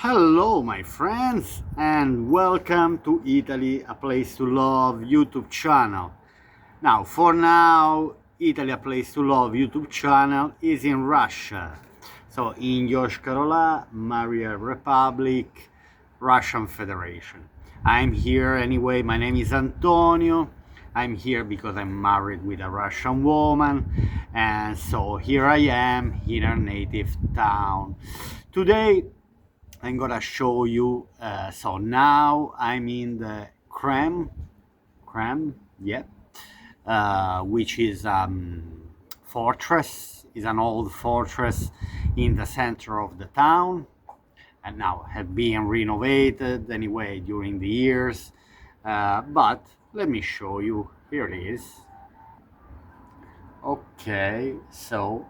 Hello, my friends, and welcome to Italy, a place to love YouTube channel. For now, Italy, a place to love YouTube channel is in Russia. So, in Yoshkar-Ola, Mariel Republic, Russian Federation. I'm here anyway. My name is Antonio. I'm here because I'm married with a Russian woman, and so here I am in our native town. Today, I'm gonna show you. So now I'm in the Kreml, yeah, which is fortress. Is an old fortress in the center of the town, and now have been renovated anyway during the years. But let me show you. Here it is. Okay, so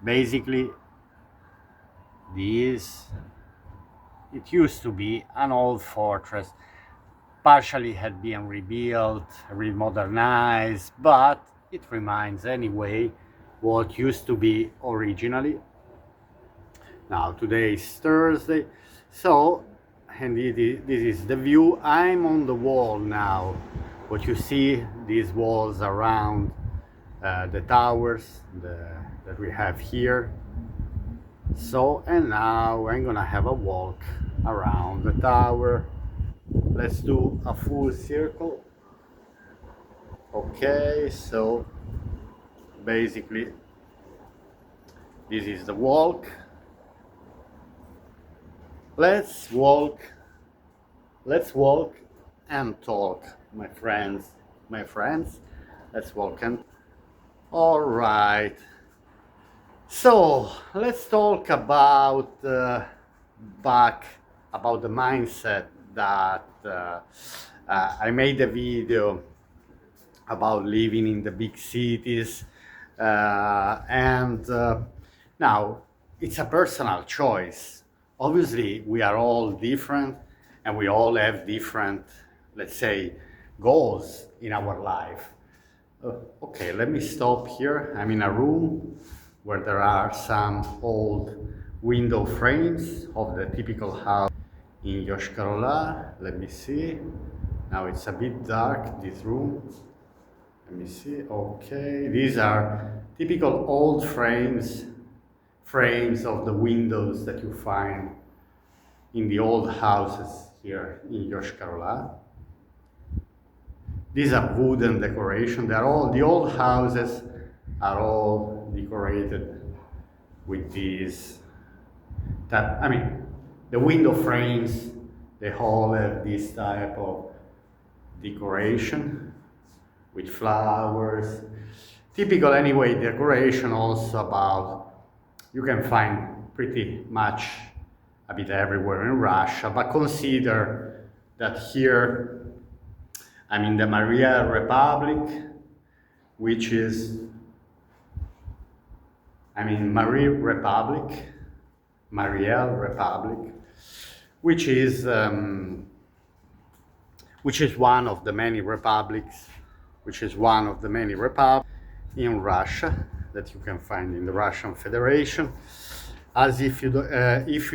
basically, this. It used to be an old fortress, partially had been rebuilt, remodernized, but it reminds anyway what used to be originally. Now today is Thursday, so and this is the view. I'm on the wall now. What you see, these walls around the towers that we have here. So, and now I'm gonna have a walk around the tower. Let's do a full circle. Okay, so basically this is the walk. Let's walk and talk, my friends. Let's walk and all right. So let's talk about the mindset that I made a video about living in the big cities, and now it's a personal choice. Obviously, we are all different, and we all have different, let's say, goals in our life. Okay, let me stop here. I'm in a room where there are some old window frames of the typical house in Yoshkar-Ola. Let me see. Now it's a bit dark, this room. Let me see. Okay, these are typical old frames of the windows that you find in the old houses here in Yoshkar-Ola. These are wooden decoration. They're all, the old houses are all decorated with these, the window frames, they all have this type of decoration with flowers. Typical anyway decoration also about, you can find pretty much a bit everywhere in Russia, but consider that here I'm in the Mariel Republic, which is Mariel Republic, which is one of the many republics, in Russia that you can find in the Russian Federation. As if you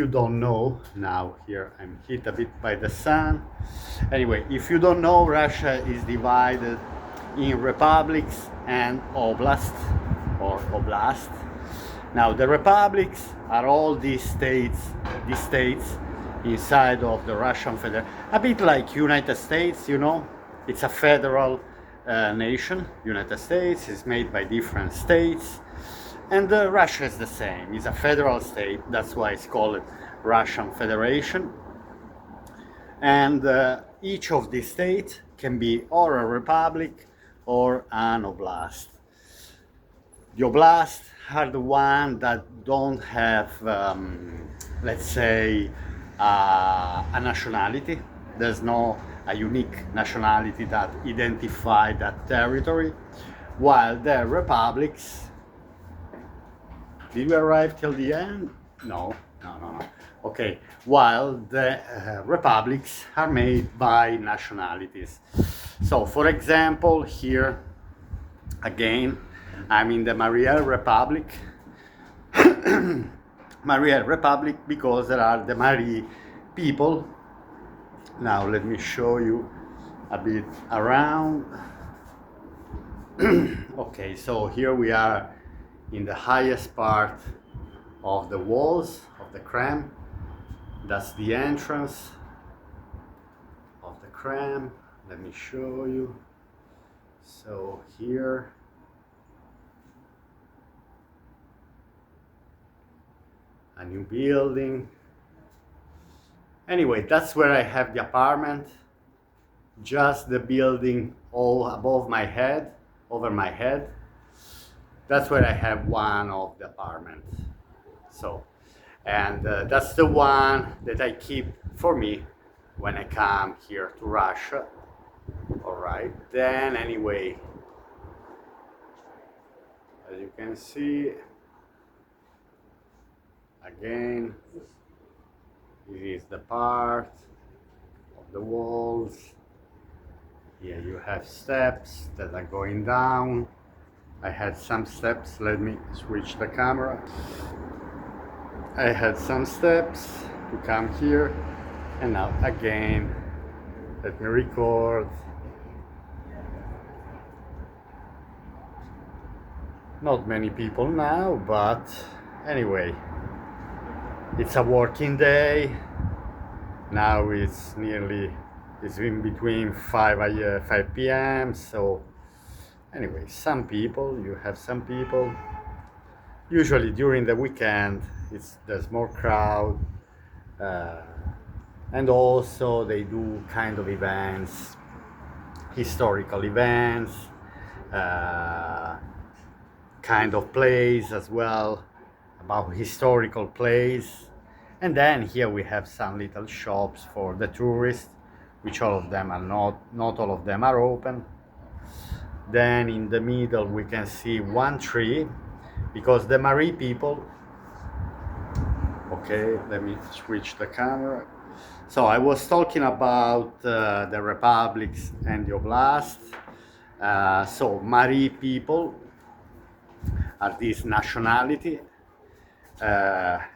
don't know, now here I'm hit a bit by the sun. Anyway, if you don't know, Russia is divided in republics and oblast or oblast. Now the republics are all these states inside of the Russian Federation, a bit like United States, you know. It's a federal nation. United States is made by different states, and Russia is the same. It's a federal state. That's why it's called Russian Federation. And each of these states can be or a republic or an oblast. The oblasts are the ones that don't have, let's say, a nationality. There's no a unique nationality that identify that territory, while the republics. Did we arrive till the end? No. Okay, while the republics are made by nationalities. So, for example, here again, I'm in the Mariel Republic. Mariel Republic because there are the Mari people. Now let me show you a bit around. Okay, so here we are in the highest part of the walls of the Kreml. That's the entrance of the Kreml. Let me show you. So here, a new building. Anyway, that's where I have the apartment. Just the building all above my head, over my head. That's where I have one of the apartments. So, and that's the one that I keep for me when I come here to Russia. All right, then anyway, as you can see, again, this is the part of the walls. Here you have steps that are going down. I had some steps, let me switch the camera. I had some steps to come here, and now again, let me record. Not many people now, but anyway, it's a working day. Now it's in between 5 p.m. So anyway, you have some people. Usually during the weekend, there's more crowd. And also they do kind of events, historical events, kind of plays as well, about historical plays. And then here we have some little shops for the tourists, which all of them are not all of them are open. Then in the middle we can see one tree, because the Mari people, okay, let me switch the camera. So I was talking about the republics and the oblast. So Mari people are this nationality.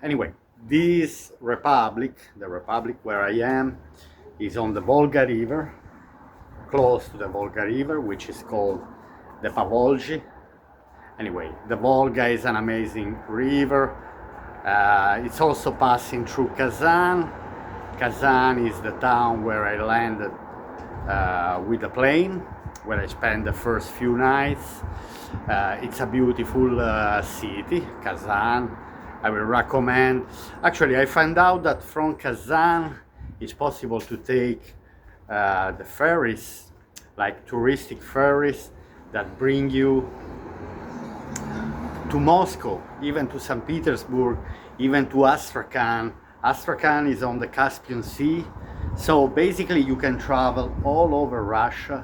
Anyway, this republic, the republic where I am, is on the Volga River, close to the Volga River, which is called the Pavolgi. Anyway, the Volga is an amazing river. It's also passing through Kazan. Kazan is the town where I landed with the plane, where I spent the first few nights. It's a beautiful city, Kazan. I will recommend. Actually, I found out that from Kazan it's possible to take the ferries, like touristic ferries that bring you to Moscow, even to St. Petersburg, even to Astrakhan. Astrakhan is on the Caspian Sea. So basically you can travel all over Russia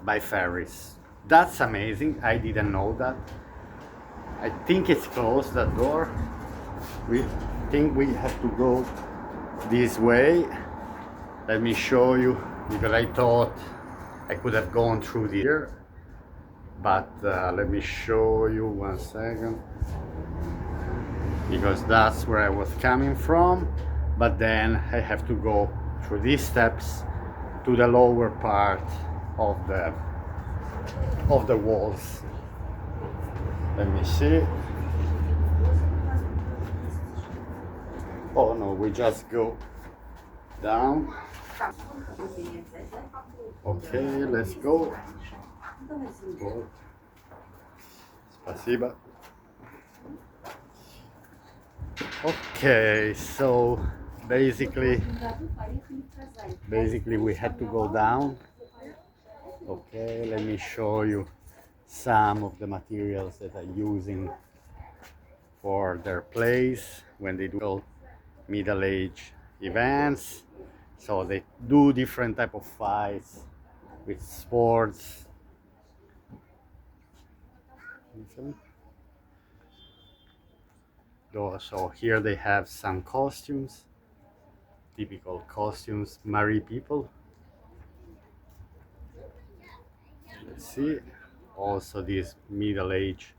by ferries. That's amazing. I didn't know that. I think it's closed, that door. We think we have to go this way. Let me show you, because I thought I could have gone through here. But let me show you 1 second, because that's where I was coming from. But then I have to go through these steps to the lower part of the walls. Let me see. Oh no, we just go down. Okay, let's go. Спасибо. Okay, so basically we had to go down. Okay, let me show you some of the materials that are using for their plays when they do middle age events. So they do different type of fights with sports. So here they have some costumes, typical costumes, Mari people. Let's see. Also this middle age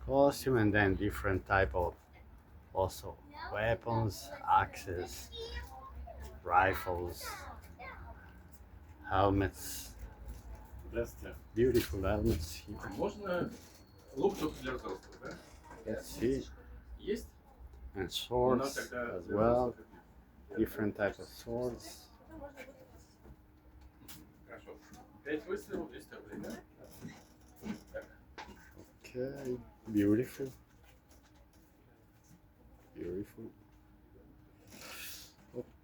costume, and then different type of also weapons, axes, rifles, helmets. Beautiful helmets here. Let's see. And swords as well. Different types of swords. Okay, beautiful. Beautiful.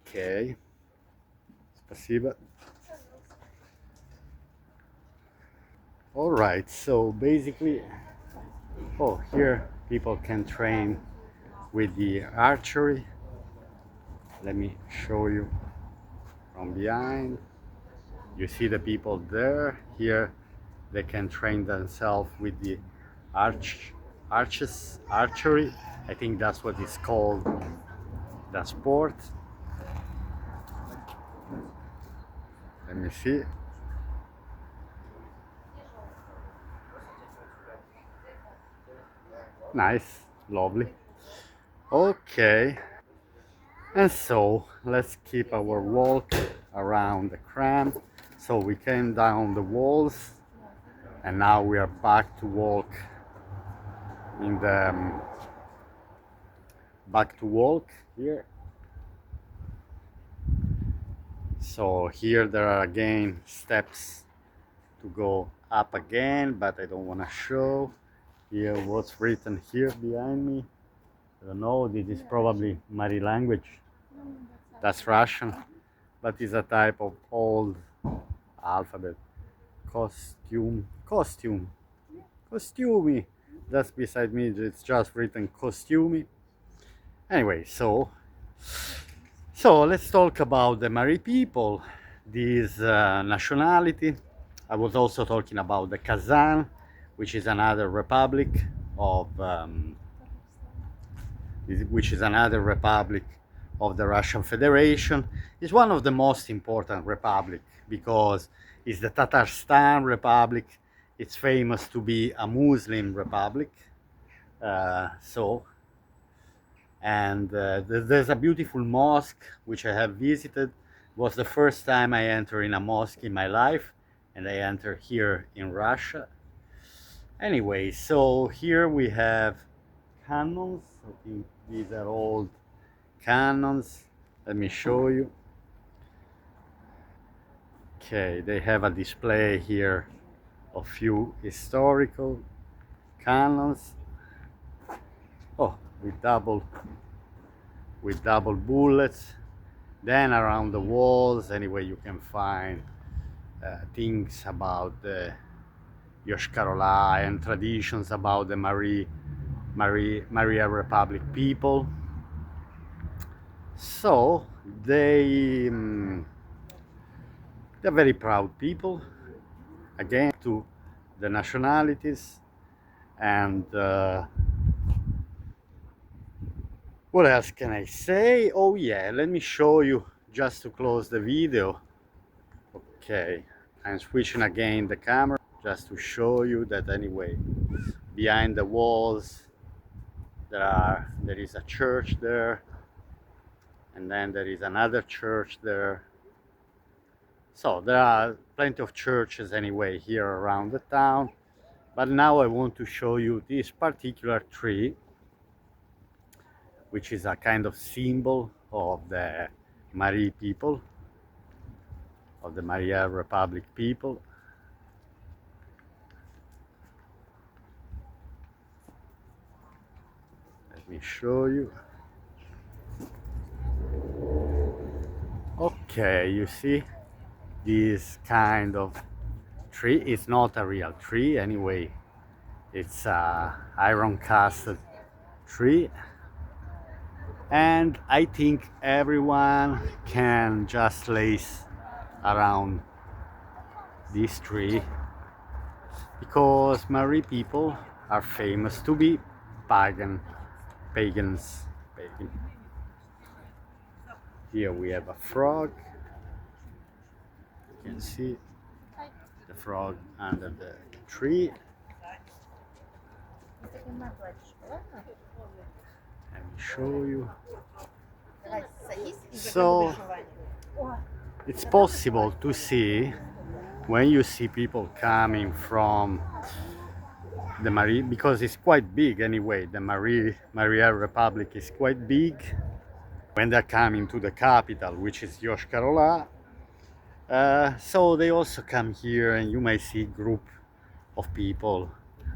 Okay. Спасибо. All right, so basically, oh, here people can train with the archery. Let me show you from behind. You see the people there. Here they can train themselves with the archery. I think that's what it's called, the sport. Let me see. Nice, lovely. Okay, and so let's keep our walk around the Kreml. So we came down the walls, and now we are back to walk in the here. So here there are again steps to go up again, but I don't want to show. Here what's written here behind me. I don't know, this is probably Mari language. That's Russian, but it's a type of old alphabet. Costume. Costumey. That's beside me, it's just written costumey. Anyway, so let's talk about the Mari people, this nationality. I was also talking about the Kazan, which is another republic of the Russian Federation. It's one of the most important republics because it's the Tatarstan Republic. It's famous to be a Muslim republic. There's a beautiful mosque which I have visited. It was the first time I entered in a mosque in my life, and I entered here in Russia. Anyway, so here we have cannons. I think these are old cannons. Let me show you. Okay, they have a display here of few historical cannons. Oh, with double bullets. Then around the walls, anyway, you can find things about the Yoshkar-Ola and traditions about the Mariel Republic people. So they're very proud people. Again, to the nationalities. And what else can I say? Oh yeah, let me show you just to close the video. Okay, I'm switching again the camera just to show you that anyway, behind the walls there is a church there, and then there is another church there. So there are plenty of churches anyway here around the town. But now I want to show you this particular tree, which is a kind of symbol of the Mari people, of the Mariel Republic people. Let me show you. Okay, you see this kind of tree. It's not a real tree anyway. It's a iron casted tree. And I think everyone can just lace around this tree because Mari people are famous to be pagans. Here we have a frog. You can see the frog under the tree. Let me show you. So it's possible to see when you see people coming from the Mariel, because it's quite big anyway. The Mariel Republic is quite big. When they're coming to the capital, which is Yoshkar-Ola, so they also come here, and you may see group of people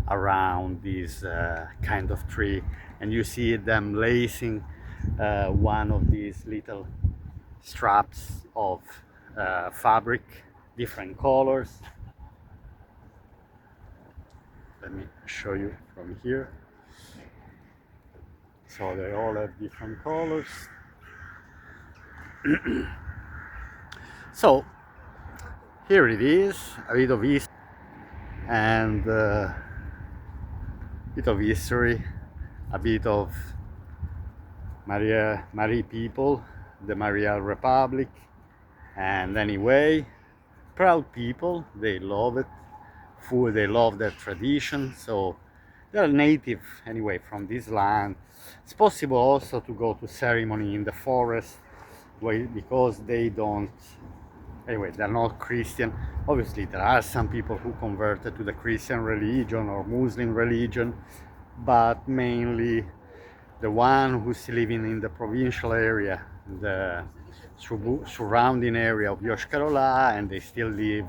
around this kind of tree, and you see them lacing one of these little straps of fabric, different colors. Let me show you from here. So they all have different colors. So here it is, a bit of history and bit of history, a bit of Marie people, the Mariel Republic, and anyway, proud people. They love it, food. They love their tradition. So they're native anyway from this land. It's possible also to go to ceremony in the forest, because they don't. Anyway, they're not Christian. Obviously, there are some people who converted to the Christian religion or Muslim religion, but mainly the one who's living in the provincial area, the surrounding area of Yoshkar-Ola, and they still live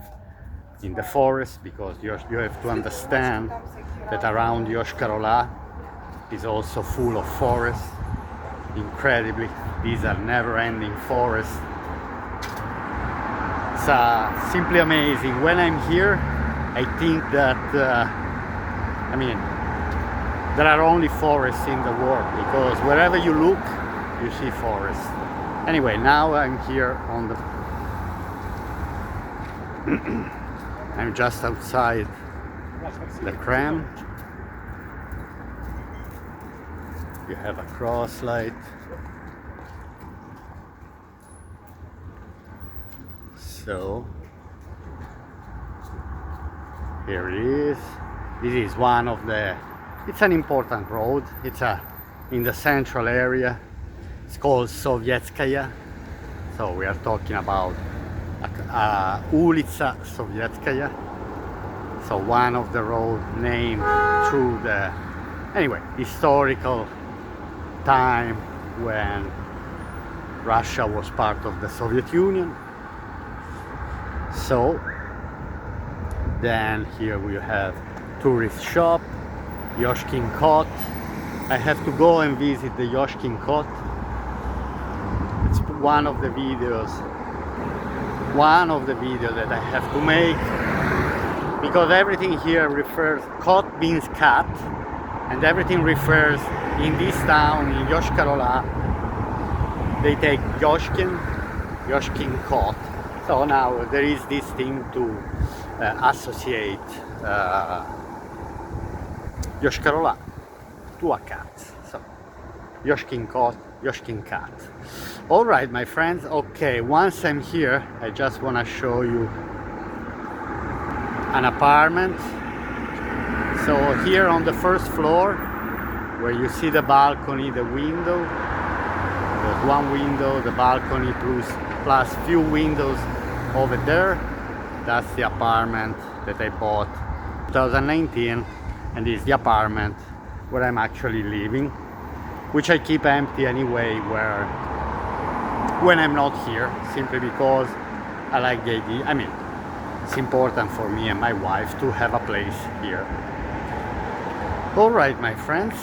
in the forest, because you have to understand that around Yoshkar-Ola is also full of forests. Incredibly, these are never-ending forests. It's simply amazing. When I'm here, I think that I mean, there are only forests in the world, because wherever you look, you see forests. Anyway, now I'm here on the I'm just outside the Kreml. You have a cross light. So here it is. This is one of the, it's an important road. It's in the central area. It's called Sovietskaya. So we are talking about Ulica Sovietskaya. So one of the road named through the, anyway, historical time when Russia was part of the Soviet Union. So then here we have tourist shop, Yoshkin Kot. I have to go and visit the Yoshkin Kot. It's one of the videos that I have to make, because everything here refers, Kot means cat, and everything refers, in this town, in Yoshkar-Ola, they take Yoshkin Kot. So now there is this thing to associate Yoshkar-Ola to a cat. So Yoshkin Kot, Yoshkin cat. All right, my friends. Okay, once I'm here, I just want to show you an apartment. So here on the first floor, where you see the balcony, the window, there's one window, the balcony plus few windows over there. That's the apartment that I bought 2019, and this is the apartment where I'm actually living, which I keep empty anyway when I'm not here, simply because I like the idea. I mean, it's important for me and my wife to have a place here. All right, my friends,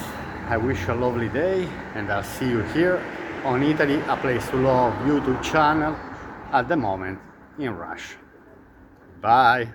I wish you a lovely day, and I'll see you here on Italy, a Place to Love YouTube channel, at the moment in Russia. Bye.